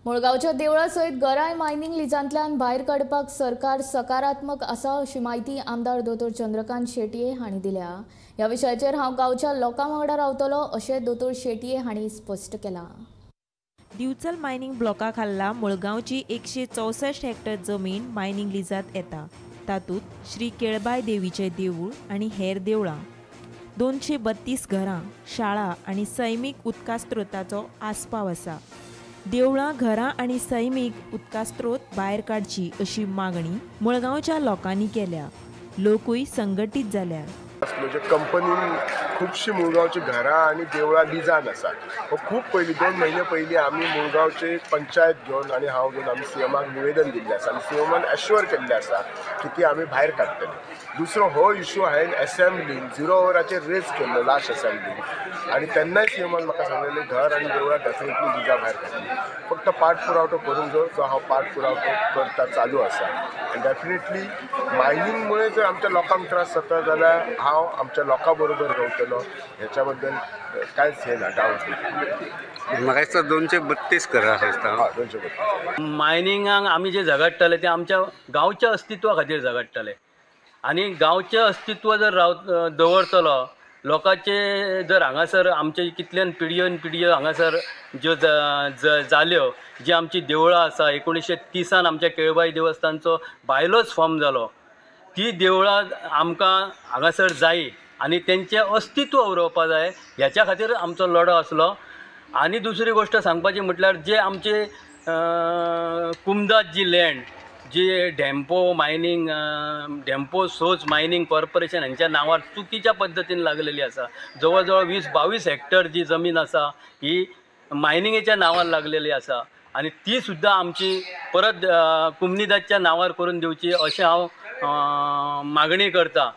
मुळगावच्या देवळा सयत गराय मायनिंग लिजांतल्यान भायर काडपाक सरकार सकारात्मक आसा अशी माहिती आमदार दोतोर चंद्रकांत शेटये हांणी दिल्या। ह्या विशयाचेर हांव गांवच्या लोकां वांगडा रावतलो अशें दोतोर शेटये हांणी स्पश्ट केलां। दिवचल मायनिंग ब्लॉका खाला मुळगांवची 164 हेक्टर जमीन मायनिंग लिजांत येता। तातूंत श्री केळबाई देवीचें देवूळ आनी हेर देवळां, 232 घरां, शाळा आनी सैमीक उदकास्त्रोताचो आस्पाव आसा। देवळां, घरां आनी सैमीक उदकास्त्रोत भायर काडची अशी मागणी मुळगांवच्या लोकांनी केल्या। लोकूय संघटीत जाल्यात। म्हणजे कंपनीन खूबशी मुळगांवची घरां आनी देवळां लिजान आसा। खूब पयलीं 2 म्हयने पयलीं आमी मुळगांवचे पंचायत घेवन आनी हांव घेवन आमी सीएमाक निवेदन दिल्लें आसा आनी सीएमान एश्योर केल्लें आसा की ती आमी भायर काडटले। दुसरो हो इश्यू हांवें असेंब्लीन 0 ओवराचेर रेज केल्लो लास्ट असेंब्लीन आनी तेन्नाय सीएमान म्हाका सांगलेलें घर आनी देवळां डेफिनेटली लिजा भायर काडटली। फक्त पाठपुरावो करूंक जाय, सो हांव पाठपुरावो करता चालू आसा। आनी डेफिनेटली मायनिंग मुळे जर आमच्या लोकांक त्रास जाता जाल्यार हांव आमच्या लोकां बरोबर रावतलो, हेच्या बद्दल कांयच हे ना, डावट ना। म्हाका दिसता 232 घरां आसता। 232 मायनिंगाक आमी जे झगडटले ते आमच्या गांवच्या अस्तित्वा खातीर झगडटले आनी गांवचें अस्तित्व जर दवरतलो, लोकांचे जर हांगासर आमचे कितल्यान पिढयो हांगासर ज्यो जाल्यो, जी आमची देवळां आसा, 1930 आमच्या केळबाई देवस्थानचो बायलोच फॉर्म जालो, ती देवळां आमकां हांगासर जाय आनी तेंचें अस्तित्व उरोवपा जाय, ह्याच्या खातीर आमचो लढो आसलो। आनी दुसरी गोष्ट सांगपाची म्हटल्यार जे आमचे कुमदाद जी लँड जी डेम्पो सोर्स मायनिंग कॉर्पोरेशन हांच्या नांवार चुकीच्या पद्दतीन लागलेली आसा। जवळ जवळ 20-22 हेक्टर जी जमीन आसा ही मायनिंगेच्या नांवार लागलेली आसा आनी ती सुद्दां आमची परत कुमनीदादच्या नांवार करून दिवची अशें हांव मागणी करता,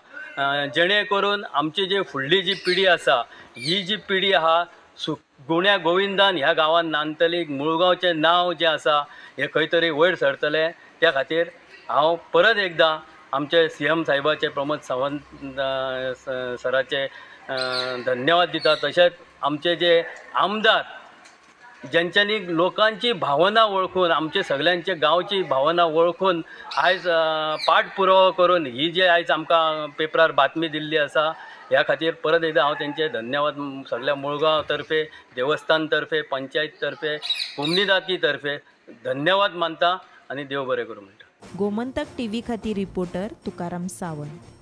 जेणे करून आमची जी फुडली जी पिढी आसा, ही जी पिढी आहा गुण्या गोविंदान ह्या गांवांत नांदतली, मुळगांवचें नांव जें आसा हें खंय तरी वयर सरतलें। त्या खातीर हांव परत एकदां आमचे सीएम साहेबाचे प्रमोद सावंत सराचे धन्यवाद दिता। तशेंच आमचे जे आमदार ज्यांच्यांनी लोकांची भावना वळखून, आमचे सगळ्यांचे गांवची भावना वळखून आयज पाठपुरावो करून ही जे आयज आमकां पेपरार बातमी दिल्ली आसा, ह्या खातीर परत एकदां हांव तेंचे धन्यवाद सगळ्या मुळगांव तर्फे, देवस्थान तर्फे, पंचायत तर्फे, कुमनीदादी तर्फे धन्यवाद मानता आनी देव बरें करूं म्हणटा। गोमंतक टीव्ही खातीर रिपोर्टर तुकाराम सावंत।